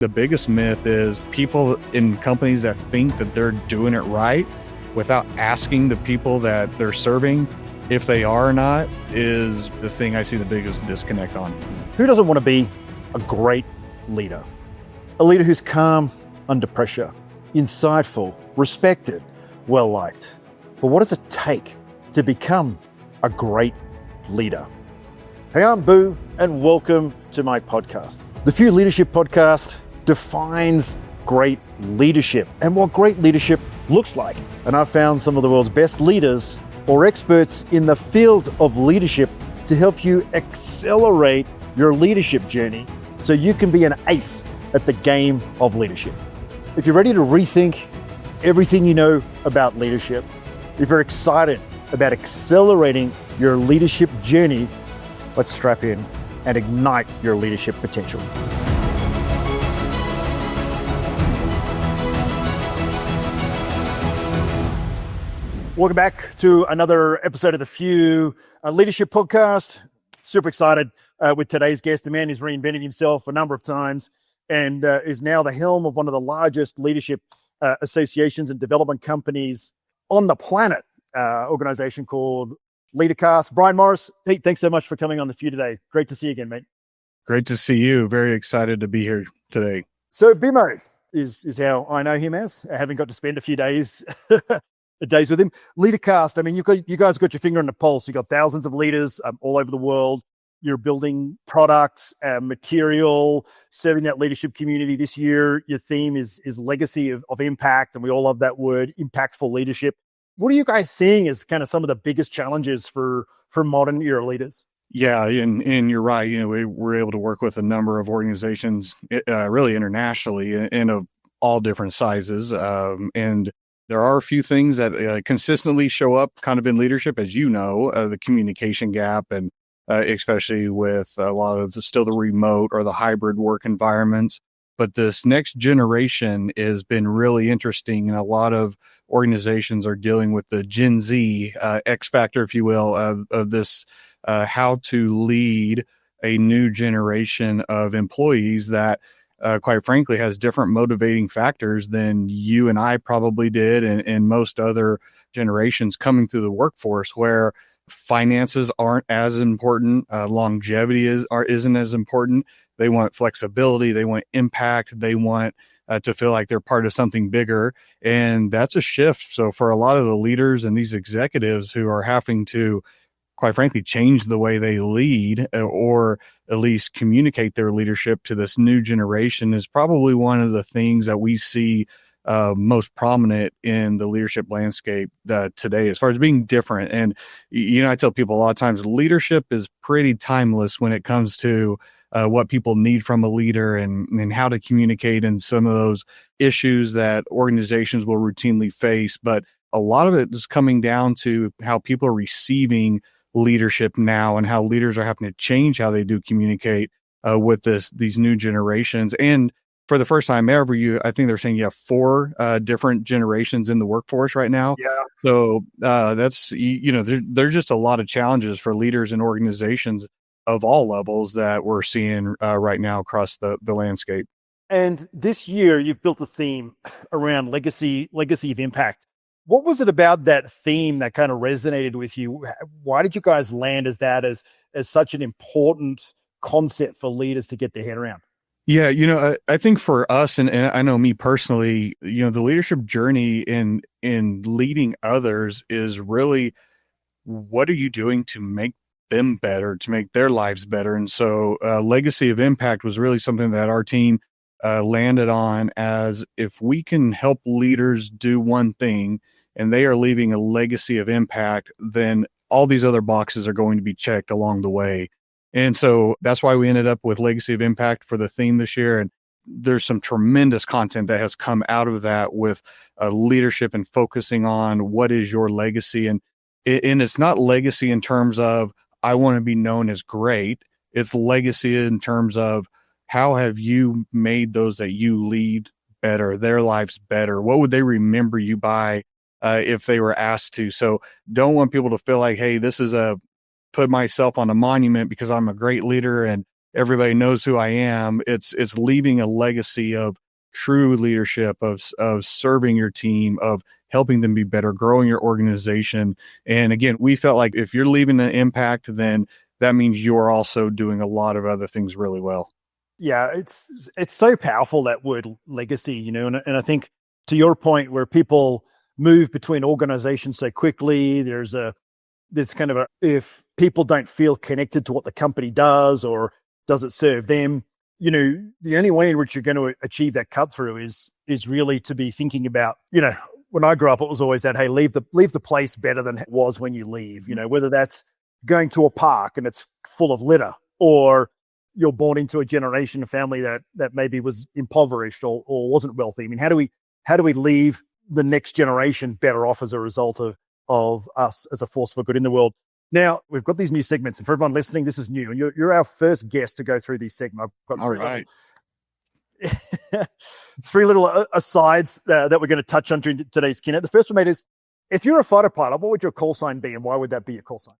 The biggest myth is people in companies that think that they're doing it right without asking the people that they're serving if they are or not is the thing I see the biggest disconnect on. Who doesn't want to be a great leader? A leader who's calm under pressure, insightful, respected, well-liked. But what does it take to become a great leader? Hey, I'm Boo, and welcome to my podcast. The Few Leadership Podcast defines great leadership and what great leadership looks like. And I've found some of the world's best leaders or experts in the field of leadership to help you accelerate your leadership journey so you can be an ace at the game of leadership. If you're ready to rethink everything you know about leadership, if you're excited about accelerating your leadership journey, let's strap in and ignite your leadership potential. Welcome back to another episode of the Few Leadership Podcast. Super excited with today's guest, the man who's reinvented himself a number of times and is now the helm of one of the largest leadership associations and development companies on the planet, organization called Leadercast. Brian Morris, hey, thanks so much for coming on the Few today. Great to see you again, mate. Great to see you. Very excited to be here today. So Bimo is how I know him as. I haven't got to spend a few days with him. Leadercast, I mean, you guys got your finger on the pulse. You've got thousands of leaders all over the world. You're building products, material, serving that leadership community. This year, your theme is legacy of impact, and we all love that word, impactful leadership. What are you guys seeing as kind of some of the biggest challenges for modern era leaders? Yeah, and you're right. You know, we're able to work with a number of organizations, really internationally, and of all different sizes, and there are a few things that consistently show up kind of in leadership, as you know, the communication gap, and especially with a lot of still the remote or the hybrid work environments. But this next generation has been really interesting, and a lot of organizations are dealing with the Gen Z X factor, if you will, of this, how to lead a new generation of employees that quite frankly, has different motivating factors than you and I probably did, and most other generations coming through the workforce, where finances aren't as important, longevity isn't as important. They want flexibility, they want impact, they want to feel like they're part of something bigger, and that's a shift. So for a lot of the leaders and these executives who are having to, quite frankly, change the way they lead or at least communicate their leadership to this new generation is probably one of the things that we see most prominent in the leadership landscape today, as far as being different. And, you know, I tell people a lot of times leadership is pretty timeless when it comes to what people need from a leader and how to communicate and some of those issues that organizations will routinely face. But a lot of it is coming down to how people are receiving leadership now and how leaders are having to change how they do communicate with these new generations. And for the first time ever, I think they're saying you have 4 different generations in the workforce right now. Yeah. So that's, you know, there's just a lot of challenges for leaders and organizations of all levels that we're seeing right now across the landscape. And this year, you've built a theme around legacy of impact. What was it about that theme that kind of resonated with you? Why did you guys land as such an important concept for leaders to get their head around? Yeah, you know, I think for us, and I know me personally, you know, the leadership journey in leading others is really, what are you doing to make them better, to make their lives better? And so legacy of impact was really something that our team landed on, as if we can help leaders do one thing and they are leaving a legacy of impact, then all these other boxes are going to be checked along the way. And so that's why we ended up with legacy of impact for the theme this year. And there's some tremendous content that has come out of that with leadership and focusing on what is your legacy. And it's not legacy in terms of, I want to be known as great. It's legacy in terms of, how have you made those that you lead better, their lives better? What would they remember you by if they were asked to? So don't want people to feel like, hey, this is put myself on a monument because I'm a great leader and everybody knows who I am. It's leaving a legacy of true leadership, of serving your team, of helping them be better, growing your organization. And again, we felt like if you're leaving an impact, then that means you're also doing a lot of other things really well. Yeah, it's so powerful, that word legacy, and I think to your point, where people move between organizations so quickly, there's kind of a, if people don't feel connected to what the company does, or does it serve them, the only way in which you're going to achieve that cut through is really to be thinking about, when I grew up, it was always that, hey, leave the place better than it was when you leave, whether that's going to a park and it's full of litter, or you're born into a generation of family that maybe was impoverished, or wasn't wealthy. I mean, how do we leave the next generation better off as a result of us as a force for good in the world? Now, we've got these new segments, and for everyone listening, this is new, and you're our first guest to go through these segments. I've got All right. three little asides that we're going to touch on during today's keynote. The first one, mate, is, if you're a fighter pilot, what would your call sign be, and why would that be your call sign?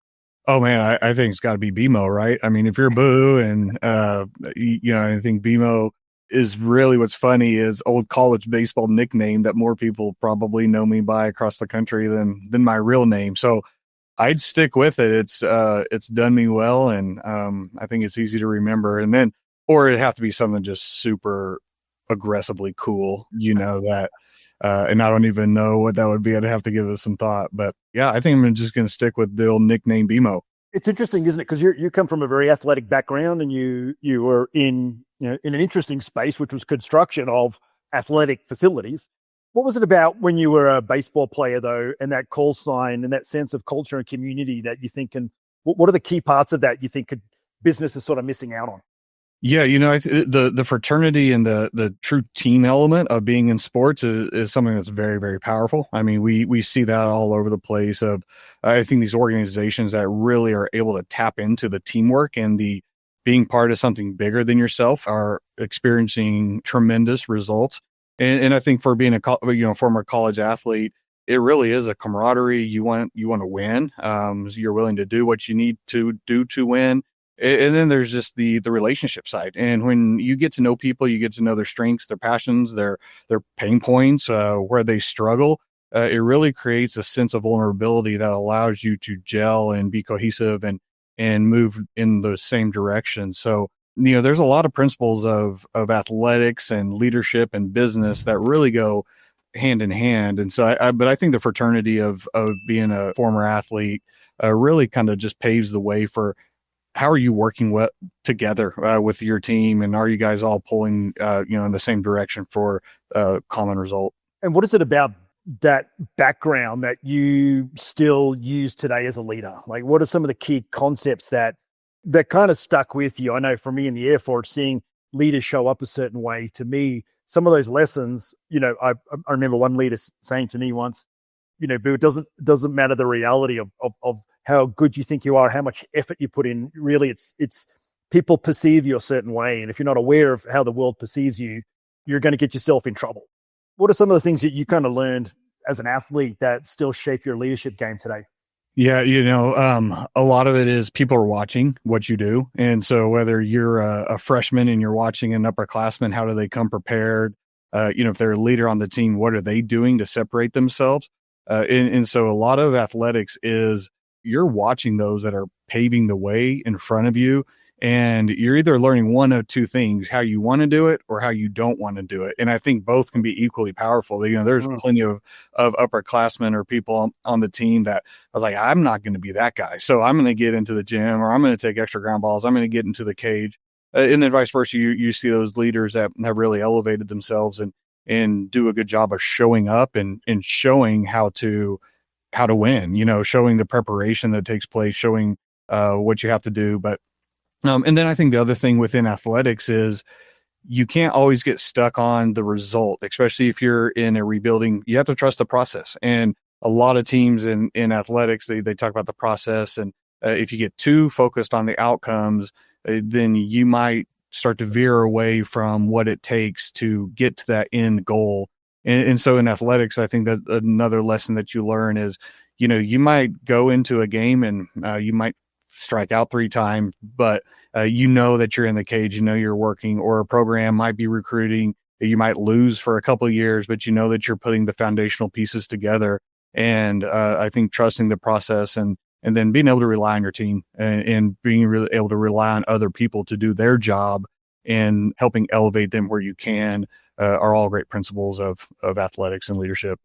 Oh man, I think it's got to be BMO, right? I mean, if you're Boo, and I think BMO is really, what's funny is old college baseball nickname that more people probably know me by across the country than my real name. So I'd stick with it. It's done me well, and I think it's easy to remember. And then, or it'd have to be something just super aggressively cool, that. And I don't even know what that would be. I'd have to give it some thought. But yeah, I think I'm just going to stick with the old nickname BMO. It's interesting, isn't it? Because you come from a very athletic background, and you were in in an interesting space, which was construction of athletic facilities. What was it about when you were a baseball player, though, and that call sign and that sense of culture and community that you think, and what are the key parts of that you think business is sort of missing out on? Yeah, the fraternity and the true team element of being in sports is something that's very, very powerful. I mean, we see that all over the place. I think these organizations that really are able to tap into the teamwork and the being part of something bigger than yourself are experiencing tremendous results. And I think for being a former college athlete, it really is a camaraderie. You want to win. So you're willing to do what you need to do to win. And then there's just the relationship side. And when you get to know people, you get to know their strengths, their passions, their pain points, where they struggle. It really creates a sense of vulnerability that allows you to gel and be cohesive and move in the same direction. So, there's a lot of principles of athletics and leadership and business that really go hand in hand. And so but I think the fraternity of being a former athlete really kind of just paves the way for how are you working together with your team, and are you guys all pulling in the same direction for a common result? And what is it about that background that you still use today as a leader? Like, what are some of the key concepts that kind of stuck with you? I know for me in the Air Force, seeing leaders show up a certain way, to me, some of those lessons, I remember one leader saying to me once, but it doesn't matter the reality of how good you think you are, how much effort you put in. Really, it's people perceive you a certain way. And if you're not aware of how the world perceives you, you're going to get yourself in trouble. What are some of the things that you kind of learned as an athlete that still shape your leadership game today? Yeah, a lot of it is people are watching what you do. And so whether you're a freshman and you're watching an upperclassman, how do they come prepared? If they're a leader on the team, what are they doing to separate themselves? And so a lot of athletics is you're watching those that are paving the way in front of you. And you're either learning one of two things, how you want to do it or how you don't want to do it. And I think both can be equally powerful. There's plenty of upperclassmen or people on the team that I was like, I'm not going to be that guy. So I'm going to get into the gym, or I'm going to take extra ground balls. I'm going to get into the cage. And then vice versa. You see those leaders that have really elevated themselves and do a good job of showing up and showing how to win, showing the preparation that takes place, showing what you have to do. But and then I think the other thing within athletics is you can't always get stuck on the result, especially if you're in a rebuilding. You have to trust the process. And a lot of teams in athletics, they talk about the process. And if you get too focused on the outcomes, then you might start to veer away from what it takes to get to that end goal. And so in athletics, I think that another lesson that you learn is, you might go into a game and you might strike out 3 times, but you know that you're in the cage, you know you're working, or a program might be recruiting. You might lose for a couple of years, but you know that you're putting the foundational pieces together. And I think trusting the process and then being able to rely on your team and being really able to rely on other people to do their job and helping elevate them where you can are all great principles of athletics and leadership.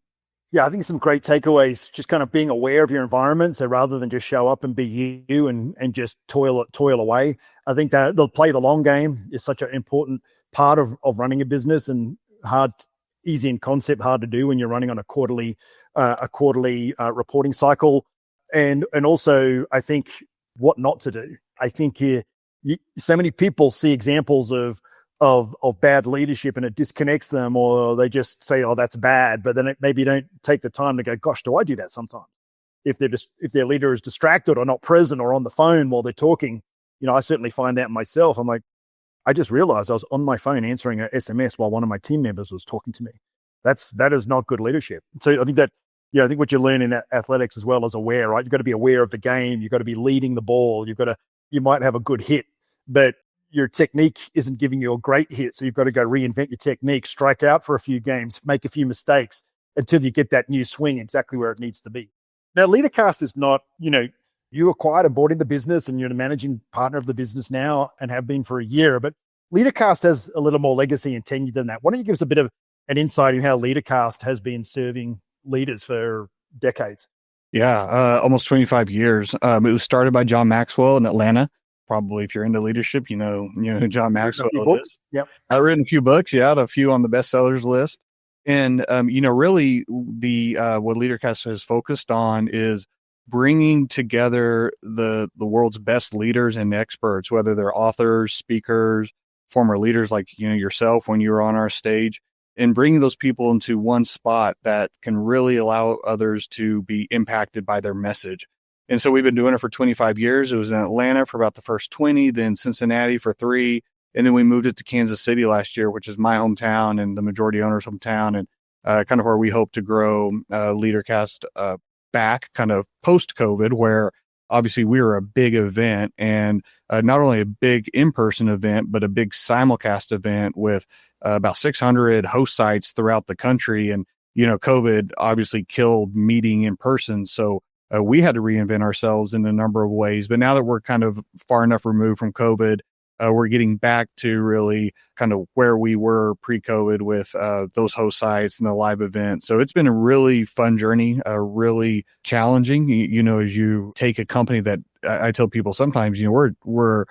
Yeah, I think some great takeaways, just kind of being aware of your environment. So rather than just show up and be you and just toil away, I think that they'll play the long game is such an important part of running a business, and easy in concept, hard to do when you're running on a quarterly reporting cycle. And also, I think what not to do. I think so many people see examples of bad leadership and it disconnects them, or they just say, "Oh, that's bad," but then maybe don't take the time to go, "Gosh, do I do that sometimes?" If their leader is distracted or not present or on the phone while they're talking, I certainly find that myself. I'm like, I just realized I was on my phone answering an SMS while one of my team members was talking to me. That is not good leadership. So I think that, I think what you learn in athletics as well is aware, right? You've got to be aware of the game. You've got to be leading the ball. You might have a good hit, but your technique isn't giving you a great hit. So you've got to go reinvent your technique, strike out for a few games, make a few mistakes until you get that new swing exactly where it needs to be. Now, Leadercast is not, you acquired and bought in the business and you're the managing partner of the business now and have been for a year, but Leadercast has a little more legacy and tenure than that. Why don't you give us a bit of an insight in how Leadercast has been serving leaders for decades? Yeah, almost 25 years. It was started by John Maxwell in Atlanta. Probably if you're into leadership, you know who John Maxwell is. Yep. I've written a few books, a few on the bestsellers list. And, really what Leadercast has focused on is bringing together the world's best leaders and experts, whether they're authors, speakers, former leaders like, yourself when you were on our stage, and bringing those people into one spot that can really allow others to be impacted by their message. And so we've been doing it for 25 years. It was in Atlanta for about the first 20, then Cincinnati for 3. And then we moved it to Kansas City last year, which is my hometown and the majority owner's hometown, and kind of where we hope to grow Leadercast back kind of post-COVID, where obviously we were a big event, and not only a big in-person event, but a big simulcast event with about 600 host sites throughout the country. And, COVID obviously killed meeting in person. So we had to reinvent ourselves in a number of ways. But now that we're kind of far enough removed from COVID, we're getting back to really kind of where we were pre-COVID with those host sites and the live events. So it's been a really fun journey, really challenging, as you take a company that I tell people sometimes, we're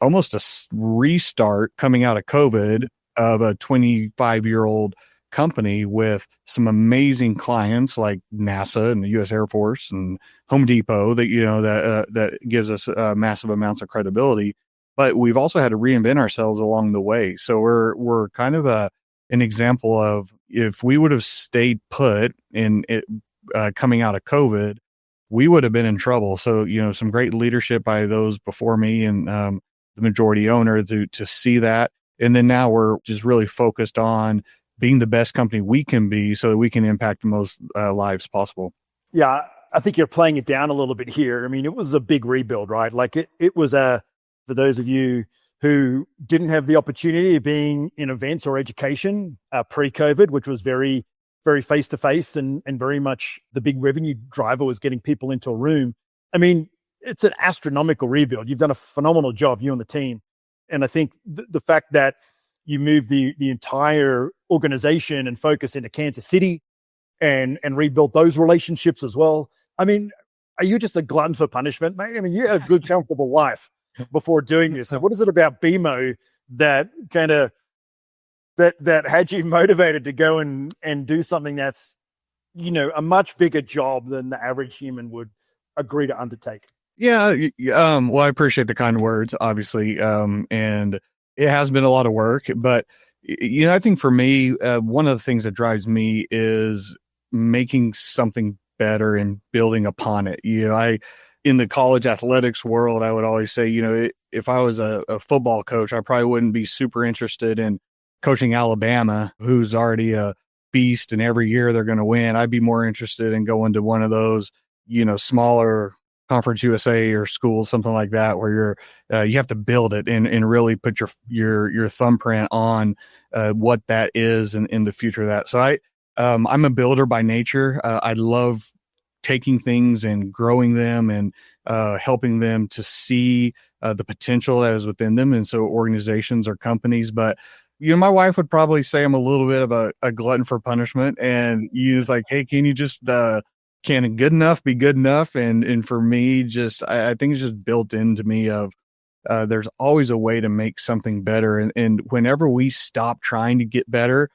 almost a restart coming out of COVID of a 25-year-old company with some amazing clients like NASA and the U.S. Air Force and Home Depot that gives us massive amounts of credibility. But we've also had to reinvent ourselves along the way. So we're kind of an example of, if we would have stayed put in it coming out of COVID, we would have been in trouble. So, some great leadership by those before me and the majority owner to see that. And then now we're just really focused on being the best company we can be so that we can impact the most lives possible. Yeah, I think you're playing it down a little bit here. I mean, it was a big rebuild, right? Like it was for those of you who didn't have the opportunity of being in events or education pre-COVID, which was very, very face-to-face and very much the big revenue driver was getting people into a room. I mean, it's an astronomical rebuild. You've done a phenomenal job, you and the team. And I think the fact that you moved the entire organization and focus into Kansas City and rebuilt those relationships as well. I mean, are you just a glutton for punishment, mate? I mean, you had a good, comfortable life before doing this. What is it about BMO that kind of that had you motivated to go and do something that's, a much bigger job than the average human would agree to undertake? Yeah. Well, I appreciate the kind words, obviously. And it has been a lot of work, but I think for me, one of the things that drives me is making something better and building upon it. In the college athletics world, I would always say, if I was a football coach, I probably wouldn't be super interested in coaching Alabama, who's already a beast and every year they're going to win. I'd be more interested in going to one of those, smaller Conference USA or school, something like that, where you have to build it and really put your thumbprint on what that is in the future of that. So I'm a builder by nature. I love taking things and growing them and helping them to see the potential that is within them. And so organizations or companies, but my wife would probably say I'm a little bit of a glutton for punishment, and use like, hey, can you just can good enough be good enough? And for me, just I think it's just built into me of there's always a way to make something better, and whenever we stop trying to get better,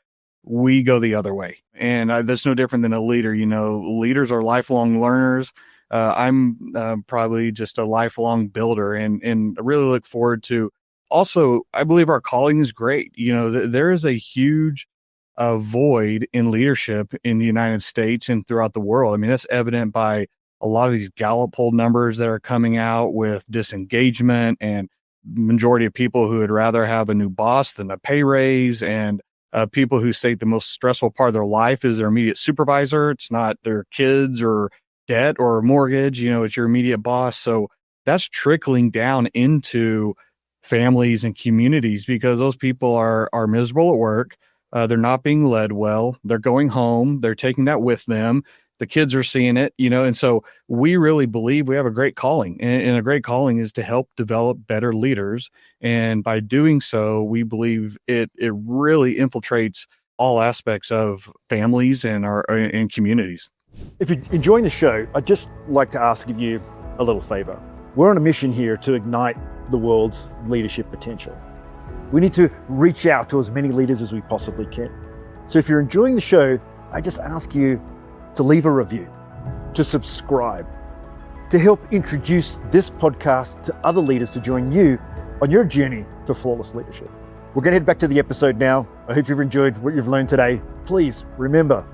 we go the other way. And that's no different than a leader. Leaders are lifelong learners. I'm probably just a lifelong builder, and I really look forward to. Also, I believe our calling is great. There is a huge void in leadership in the United States and throughout the world. I mean, that's evident by a lot of these Gallup poll numbers that are coming out with disengagement and majority of people who would rather have a new boss than a pay raise, and people who state the most stressful part of their life is their immediate supervisor. It's not their kids or debt or mortgage. It's your immediate boss. So that's trickling down into families and communities because those people are miserable at work. They're not being led well. They're going home. They're taking that with them. The kids are seeing it, and so we really believe we have a great calling, and a great calling is to help develop better leaders. And by doing so, we believe it really infiltrates all aspects of families and and communities. If you're enjoying the show, I'd just like to ask of you a little favor. We're on a mission here to ignite the world's leadership potential. We need to reach out to as many leaders as we possibly can. So if you're enjoying the show, I just ask you to leave a review, to subscribe, to help introduce this podcast to other leaders to join you on your journey to flawless leadership. We're going to head back to the episode now. I hope you've enjoyed what you've learned today. Please remember,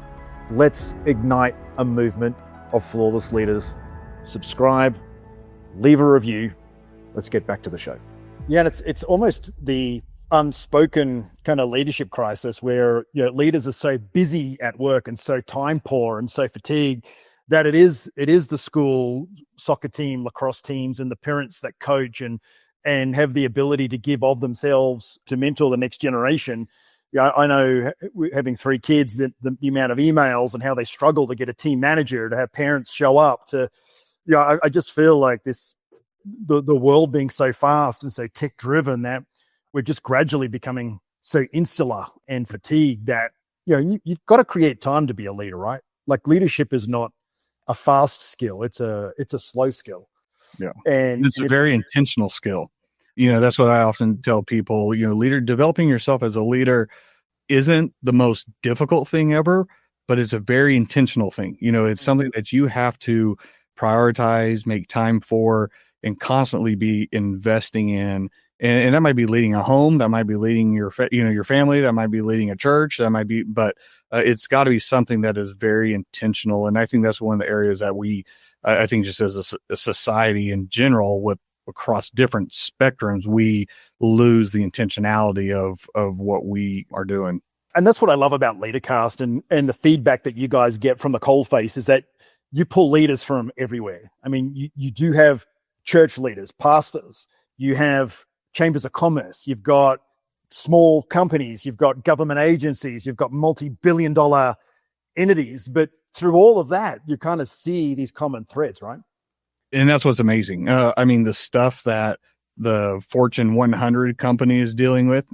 let's ignite a movement of flawless leaders. Subscribe, leave a review. Let's get back to the show. Yeah, and it's almost the unspoken kind of leadership crisis where leaders are so busy at work and so time poor and so fatigued that it is the school soccer team, lacrosse teams, and the parents that coach and have the ability to give of themselves to mentor the next generation. I know, having 3 kids, that the amount of emails and how they struggle to get a team manager, to have parents show up to, I just feel like the world being so fast and so tech driven that we're just gradually becoming so insular and fatigued that, you've got to create time to be a leader, right? Like, leadership is not a fast skill. It's a slow skill. Yeah. And it's a very intentional skill. That's what I often tell people, developing yourself as a leader isn't the most difficult thing ever, but it's a very intentional thing. It's something that you have to prioritize, make time for, and constantly be investing in. And that might be leading a home, that might be leading your family, that might be leading a church, but it's got to be something that is very intentional. And I think that's one of the areas that I think just as a society in general, across different spectrums, we lose the intentionality of what we are doing. And that's what I love about Leadercast and the feedback that you guys get from the coalface is that you pull leaders from everywhere. I mean, you do have church leaders, pastors, you have chambers of commerce, you've got small companies, you've got government agencies, you've got multi-billion-dollar entities, but through all of that, you kind of see these common threads, right? And that's what's amazing. I mean, the stuff that the Fortune 100 company is dealing with,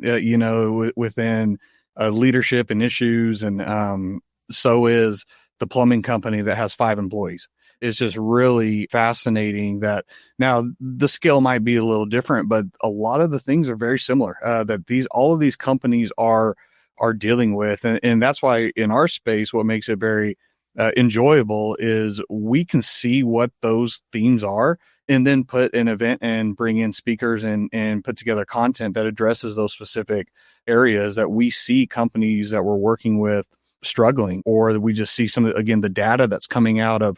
within leadership and issues, and so is the plumbing company that has 5 employees. It's just really fascinating that now the skill might be a little different, but a lot of the things are very similar, that all of these companies are dealing with. And that's why in our space, what makes it very enjoyable is we can see what those themes are and then put an event and bring in speakers and put together content that addresses those specific areas that we see companies that we're working with struggling, or that we just see the data that's coming out of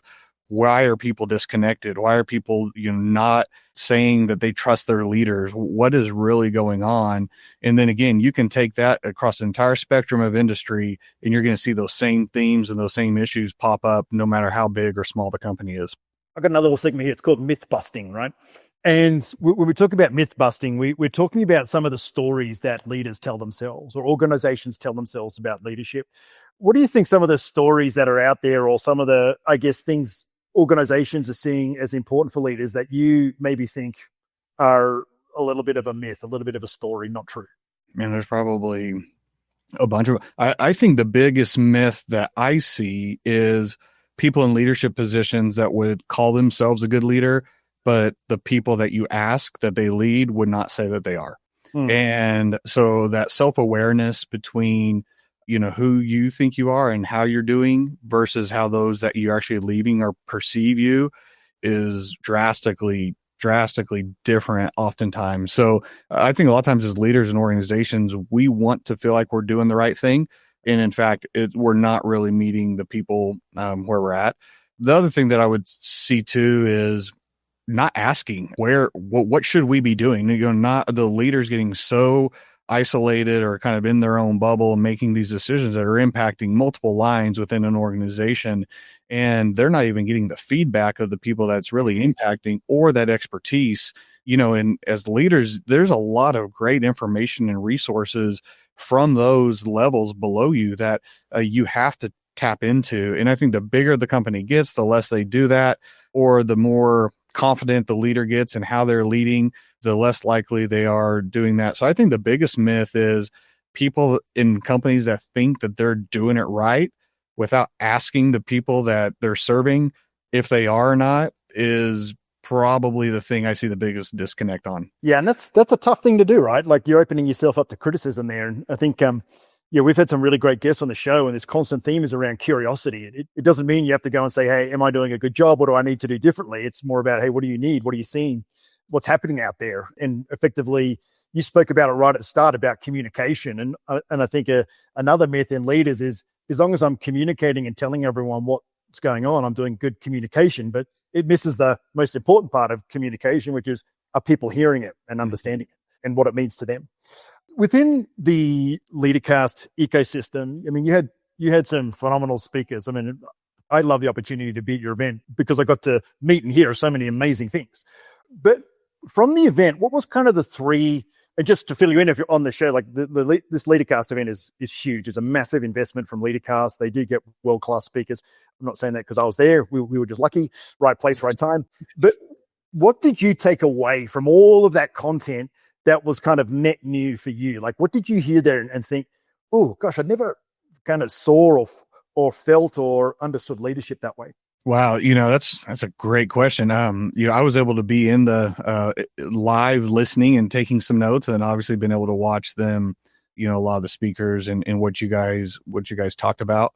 why are people disconnected? Why are people, not saying that they trust their leaders? What is really going on? And then again, you can take that across the entire spectrum of industry, and you're going to see those same themes and those same issues pop up no matter how big or small the company is. I've got another little segment here. It's called myth busting, right? And when we talk about myth busting, we're talking about some of the stories that leaders tell themselves or organizations tell themselves about leadership. What do you think some of the stories that are out there, or some of the, I guess, things organizations are seeing as important for leaders that you maybe think are a little bit of a myth, a little bit of a story, not true? Man, there's probably a bunch of, I think the biggest myth that I see is people in leadership positions that would call themselves a good leader, but the people that you ask that they lead would not say that they are. And so that self-awareness between, who you think you are and how you're doing versus how those that you're actually leading or perceive you is drastically different oftentimes. So I think a lot of times as leaders and organizations, we want to feel like we're doing the right thing. And in fact, we're not really meeting the people where we're at. The other thing that I would see too is not asking what should we be doing? Not the leaders getting so isolated or kind of in their own bubble and making these decisions that are impacting multiple lines within an organization. And they're not even getting the feedback of the people that's really impacting or that expertise, and as leaders, there's a lot of great information and resources from those levels below you that you have to tap into. And I think the bigger the company gets, the less they do that, or the more confident the leader gets in how they're leading, the less likely they are doing that. So I think the biggest myth is people in companies that think that they're doing it right without asking the people that they're serving if they are or not is probably the thing I see the biggest disconnect on. Yeah, and that's a tough thing to do, right? Like, you're opening yourself up to criticism there. And I think we've had some really great guests on the show, and this constant theme is around curiosity. It doesn't mean you have to go and say, hey, am I doing a good job? What do I need to do differently? It's more about, hey, what do you need? What are you seeing? What's happening out there? And effectively, you spoke about it right at the start about communication. And I think another myth in leaders is, as long as I'm communicating and telling everyone what's going on, I'm doing good communication. But it misses the most important part of communication, which is, are people hearing it and understanding it and what it means to them? Within the Leadercast ecosystem, I mean, you had some phenomenal speakers. I mean, I love the opportunity to be at your event because I got to meet and hear so many amazing things. But from the event, what was kind of the three, and just to fill you in if you're on the show, like this Leadercast event is huge. It's a massive investment from Leadercast. They do get world-class speakers. I'm not saying that because I was there. We were just lucky, right place, right time. But what did you take away from all of that content that was kind of net new for you? Like, what did you hear there and think, oh gosh, I never kind of saw or felt or understood leadership that way? Wow, that's a great question. I was able to be in the live listening and taking some notes, and obviously been able to watch them, a lot of the speakers and what you guys talked about.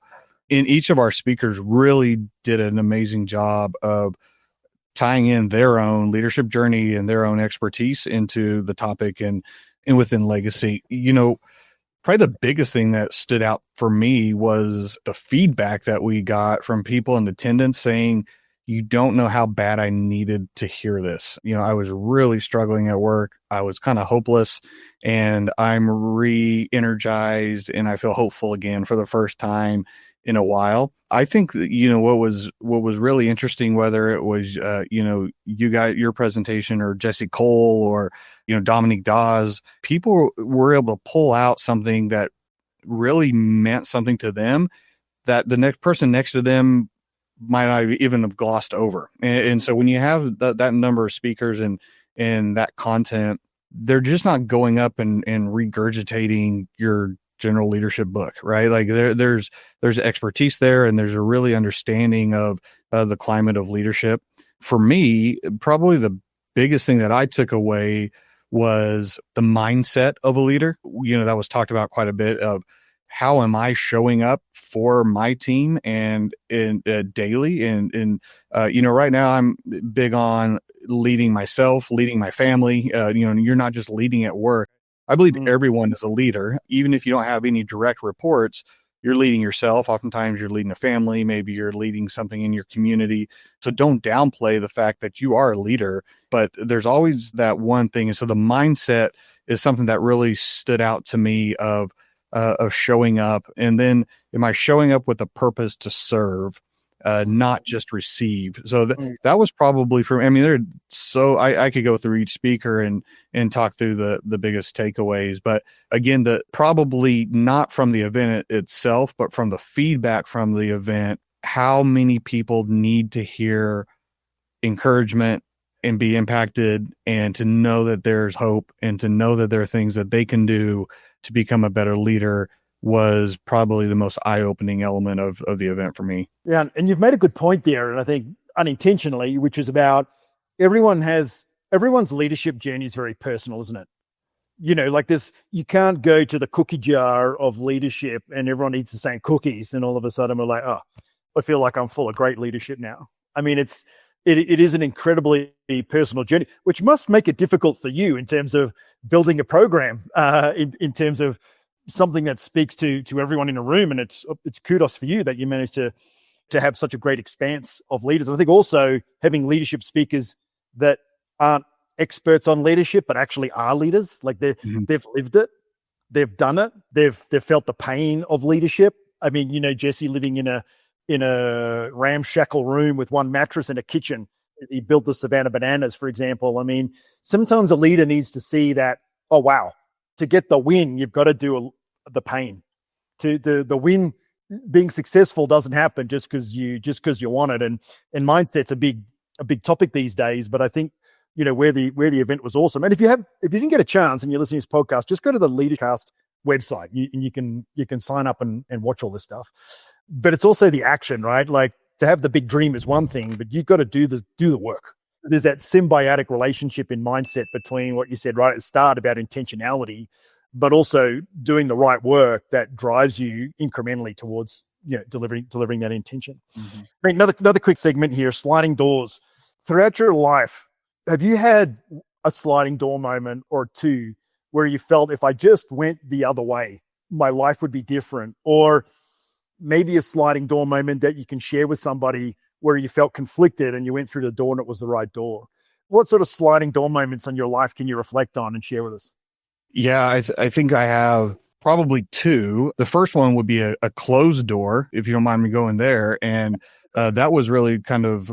And each of our speakers really did an amazing job of tying in their own leadership journey and their own expertise into the topic and within legacy. Probably the biggest thing that stood out for me was the feedback that we got from people in attendance saying, you don't know how bad I needed to hear this. I was really struggling at work. I was kind of hopeless, and I'm re-energized and I feel hopeful again for the first time in a while. I think that, what was really interesting, whether it was, you got your presentation or Jesse Cole or, Dominique Dawes, people were able to pull out something that really meant something to them that the next person next to them might not even have glossed over. And so when you have that number of speakers and that content, they're just not going up and regurgitating your general leadership book, right? Like there's expertise there, and there's a really understanding of the climate of leadership. For me, probably the biggest thing that I took away was the mindset of a leader. That was talked about quite a bit of how am I showing up for my team and daily. And right now I'm big on leading myself, leading my family. You're not just leading at work. I believe everyone is a leader. Even if you don't have any direct reports, you're leading yourself. Oftentimes you're leading a family. Maybe you're leading something in your community. So don't downplay the fact that you are a leader, but there's always that one thing. And so the mindset is something that really stood out to me of showing up. And then am I showing up with a purpose to serve? not just receive. So that was probably for me. I mean, I could go through each speaker and talk through the biggest takeaways, but again, probably not from the event itself, but from the feedback from the event, how many people need to hear encouragement and be impacted, and to know that there's hope, and to know that there are things that they can do to become a better leader, was probably the most eye-opening element of the event for me. Yeah, and you've made a good point there, and I think unintentionally, which is about everyone's leadership journey is very personal, isn't it? You know, like this, you can't go to the cookie jar of leadership and everyone eats the same cookies, and all of a sudden we're like, oh, I feel like I'm full of great leadership now. I mean, it is an incredibly personal journey, which must make it difficult for you in terms of building a program, in terms of something that speaks to everyone in a room. And it's kudos for you that you managed to have such a great expanse of leaders. And I think also having leadership speakers that aren't experts on leadership, but actually are leaders. Like they've lived it, they've done it, they've felt the pain of leadership. I mean, you know, Jesse living in a ramshackle room with one mattress and a kitchen. He built the Savannah Bananas, for example. I mean, sometimes a leader needs to see that, oh, wow, to get the win, you've got to do the pain. To the win, being successful doesn't happen just because you want it. And mindset's a big topic these days. But I think, you know, where the event was awesome. And if you didn't get a chance and you're listening to this podcast, just go to the Leadercast website. You can sign up and watch all this stuff. But it's also the action, right? Like, to have the big dream is one thing, but you've got to do the work. There's that symbiotic relationship in mindset between what you said right at the start about intentionality, but also doing the right work that drives you incrementally towards, you know, delivering that intention. Mm-hmm. I mean, another quick segment here, sliding doors. Throughout your life, have you had a sliding door moment or two where you felt, if I just went the other way, my life would be different? Or maybe a sliding door moment that you can share with somebody where you felt conflicted and you went through the door and it was the right door? What sort of sliding door moments in your life can you reflect on and share with us? Yeah, I think I have probably two. The first one would be a closed door, if you don't mind me going there. And that was really kind of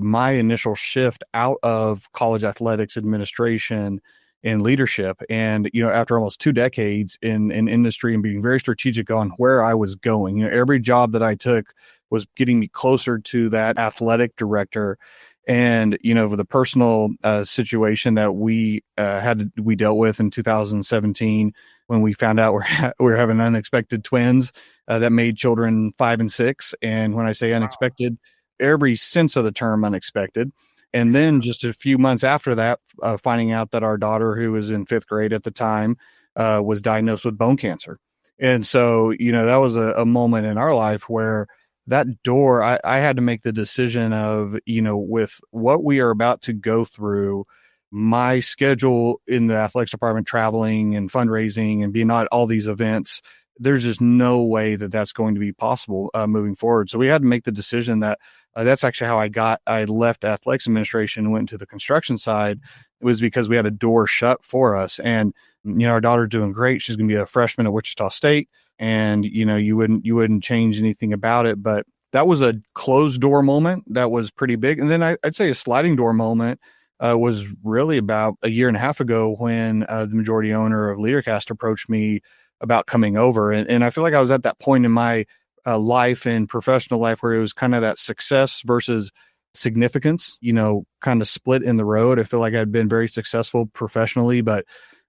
my initial shift out of college athletics administration and leadership. And, you know, after almost 2 decades in industry and being very strategic on where I was going, you know, every job that I took was getting me closer to that athletic director. And, you know, the personal situation that we dealt with in 2017, when we found out we were having unexpected twins that made children 5 and 6. And when I say unexpected, every sense of the term unexpected. And then just a few months after that, finding out that our daughter, who was in 5th grade at the time, was diagnosed with bone cancer. And so, you know, that was a moment in our life where that door, I had to make the decision of, you know, with what we are about to go through, my schedule in the athletics department, traveling and fundraising and being at all these events, there's just no way that that's going to be possible moving forward. So we had to make the decision that that's actually how I left athletics administration and went to the construction side. It was because we had a door shut for us. And, you know, our daughter's doing great. She's going to be a freshman at Wichita State. And, you know, you wouldn't change anything about it. But that was a closed door moment that was pretty big. And then I'd say a sliding door moment was really about a year and a half ago when the majority owner of Leadercast approached me about coming over. And I feel like I was at that point in my life and professional life where it was kind of that success versus significance, you know, kind of split in the road. I feel like I'd been very successful professionally, but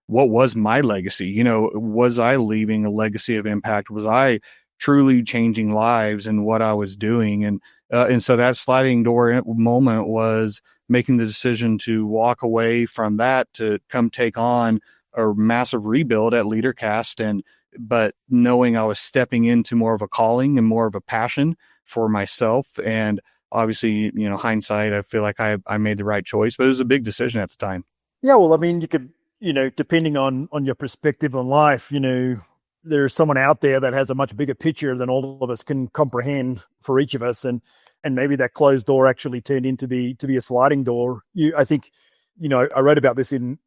what was my legacy? You know, was I leaving a legacy of impact? Was I truly changing lives in what I was doing? And so that sliding door moment was making the decision to walk away from that to come take on a massive rebuild at Leadercast, but knowing I was stepping into more of a calling and more of a passion for myself. And obviously, you know, hindsight, I feel like I made the right choice, but it was a big decision at the time. Yeah, well, I mean, you could, you know, depending on your perspective on life, you know, there's someone out there that has a much bigger picture than all of us can comprehend for each of us. And maybe that closed door actually turned into be a sliding door. I think, you know, I wrote about this in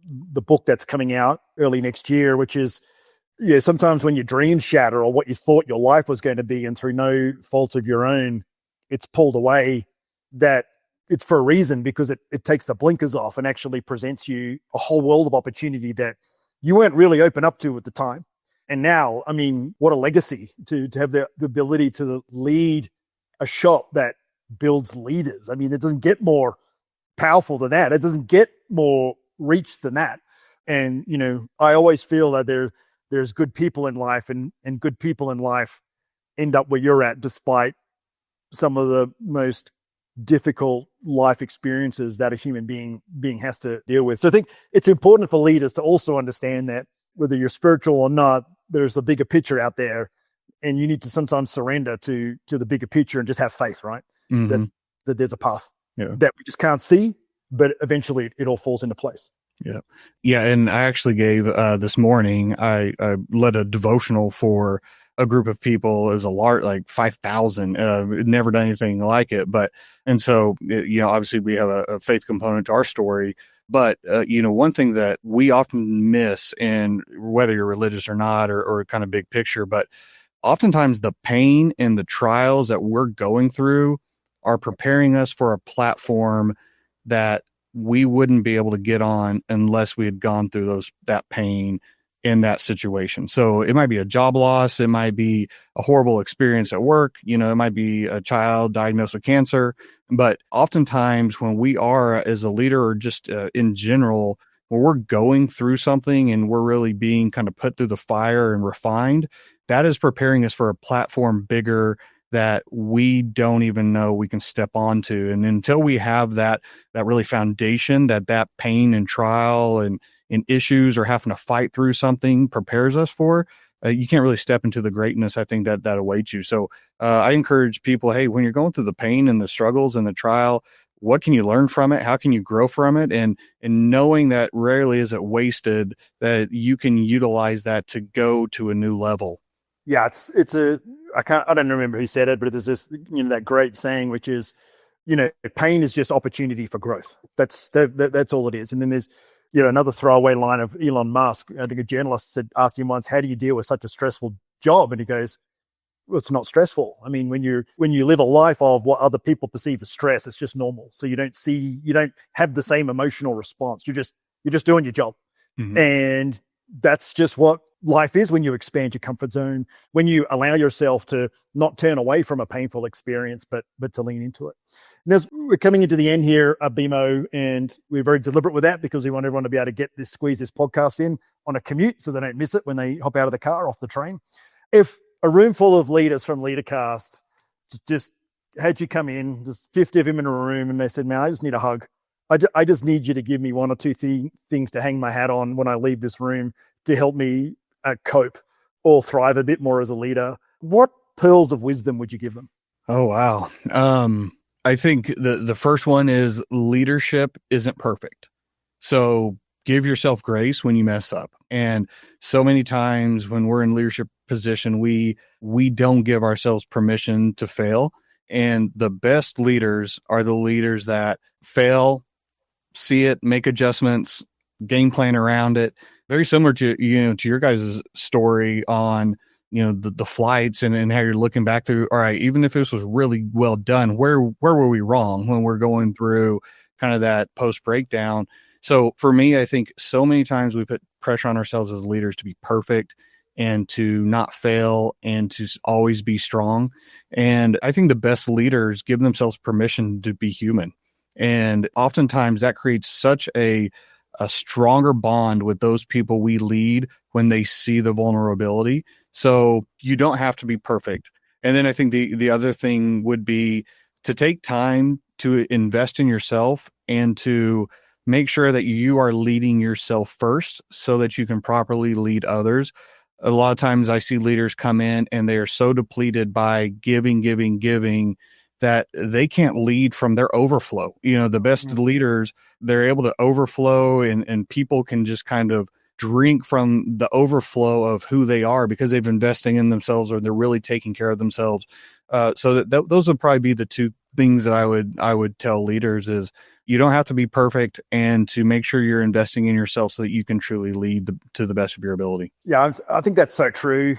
the book that's coming out early next year, which is, yeah, sometimes when your dreams shatter or what you thought your life was going to be, and through no fault of your own, it's pulled away, that it's for a reason, because it takes the blinkers off and actually presents you a whole world of opportunity that you weren't really open up to at the time. And now, I mean, what a legacy to have the ability to lead a shop that builds leaders. I mean, it doesn't get more powerful than that. It doesn't get more reach than that. And, you know, I always feel that there's good people in life, and good people in life end up where you're at, despite some of the most difficult life experiences that a human being has to deal with. So I think it's important for leaders to also understand that whether you're spiritual or not, there's a bigger picture out there, and you need to sometimes surrender to the bigger picture and just have faith, right? Mm-hmm. That there's a path that we just can't see, but eventually it all falls into place. Yeah. Yeah. And I actually gave, this morning, I led a devotional for a group of people. It was a large, like 5,000, never done anything like it. And so, you know, obviously we have a faith component to our story, but, you know, one thing that we often miss, and whether you're religious or not, or kind of big picture, but oftentimes the pain and the trials that we're going through are preparing us for a platform that we wouldn't be able to get on unless we had gone through that pain in that situation. So it might be a job loss. It might be a horrible experience at work. You know, it might be a child diagnosed with cancer. But oftentimes when we are, as a leader, or just in general, when we're going through something and we're really being kind of put through the fire and refined, that is preparing us for a platform bigger that we don't even know we can step onto. And until we have that really foundation, that pain and trial and issues, or having to fight through something, prepares us for, you can't really step into the greatness, I think, that awaits you. So I encourage people, hey, when you're going through the pain and the struggles and the trial, what can you learn from it? How can you grow from it? And knowing that rarely is it wasted, that you can utilize that to go to a new level. Yeah, I don't remember who said it, but there's this, you know, that great saying, which is, you know, pain is just opportunity for growth. That's all it is. And then there's, you know, another throwaway line of Elon Musk. I think a journalist asked him once, how do you deal with such a stressful job? And he goes, well, it's not stressful. I mean, when you live a life of what other people perceive as stress, it's just normal. So you don't have the same emotional response. You're just doing your job. Mm-hmm. And that's just what life is when you expand your comfort zone, when you allow yourself to not turn away from a painful experience, but to lean into it. And as we're coming into the end here, BMO, and we're very deliberate with that because we want everyone to be able to squeeze this podcast in on a commute so they don't miss it when they hop out of the car, off the train. If a room full of leaders from Leadercast just had you come in, there's 50 of them in a room, and they said, man, I just need a hug. I just need you to give me one or two things to hang my hat on when I leave this room to help me cope or thrive a bit more as a leader. What pearls of wisdom would you give them? Oh, wow. I think the first one is leadership isn't perfect. So give yourself grace when you mess up. And so many times when we're in leadership position, we don't give ourselves permission to fail. And the best leaders are the leaders that fail, see it, make adjustments, game plan around it. Very similar to your guys' story on, you know, the flights and how you're looking back through, all right, even if this was really well done, where were we wrong when we're going through kind of that post breakdown? So for me, I think so many times we put pressure on ourselves as leaders to be perfect and to not fail and to always be strong. And I think the best leaders give themselves permission to be human. And oftentimes that creates such a stronger bond with those people we lead when they see the vulnerability. So you don't have to be perfect. And then I think the other thing would be to take time to invest in yourself and to make sure that you are leading yourself first so that you can properly lead others. A lot of times I see leaders come in and they are so depleted by giving that they can't lead from their overflow. You know, the best leaders, they're able to overflow and people can just kind of drink from the overflow of who they are because they've investing in themselves or they're really taking care of themselves. So those would probably be the two things that I would tell leaders is you don't have to be perfect, and to make sure you're investing in yourself so that you can truly lead to the best of your ability. Yeah, I think that's so true.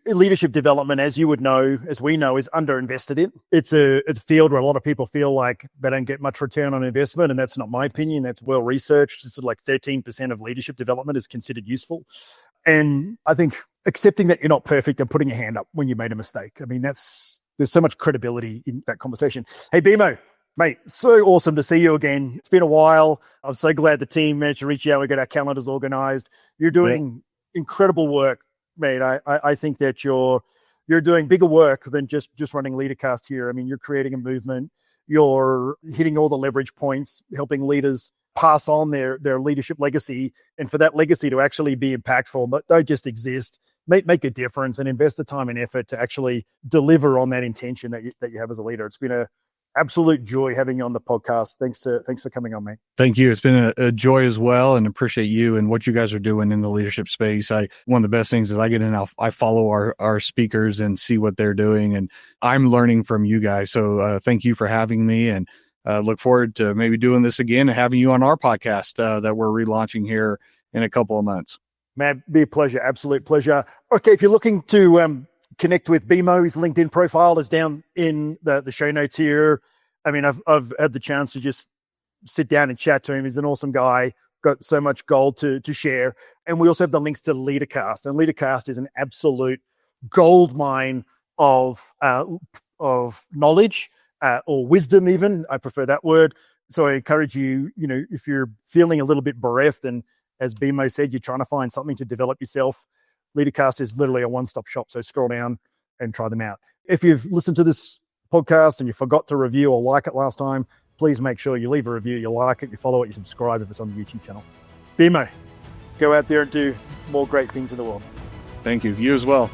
Leadership development, as you would know, as we know, is underinvested in. It's a field where a lot of people feel like they don't get much return on investment, and that's not my opinion. That's well researched. It's like 13% of leadership development is considered useful. And I think accepting that you're not perfect and putting your hand up when you made a mistake. I mean, there's so much credibility in that conversation. Hey, BMO. Mate, so awesome to see you again. It's been a while. I'm so glad the team managed to reach out. We got our calendars organized. You're doing incredible work, mate. I think that you're doing bigger work than just running Leadercast here. I mean, you're creating a movement. You're hitting all the leverage points, helping leaders pass on their leadership legacy, and for that legacy to actually be impactful, but don't just exist. Make a difference and invest the time and effort to actually deliver on that intention that you have as a leader. It's been a absolute joy having you on the podcast. Thanks for coming on, mate. Thank you. It's been a joy as well, and appreciate you and what you guys are doing in the leadership space. One of the best things is I get in, I follow our speakers and see what they're doing, and I'm learning from you guys. So thank you for having me, and look forward to maybe doing this again and having you on our podcast that we're relaunching here in a couple of months. Man, be a pleasure. Absolute pleasure. Okay, if you're looking to connect with BMO, his LinkedIn profile is down in the show notes here. I mean, I've had the chance to just sit down and chat to him. He's an awesome guy, got so much gold to share. And we also have the links to Leadercast. And Leadercast is an absolute gold mine of knowledge or wisdom even. I prefer that word. So I encourage you, if you're feeling a little bit bereft, and as BMO said, you're trying to find something to develop yourself, Leadercast is literally a one-stop shop. So scroll down and try them out. If you've listened to this podcast and you forgot to review or like it last time, please make sure you leave a review, you like it, you follow it, you subscribe if it's on the YouTube channel. BMO, go out there and do more great things in the world. Thank you. You as well.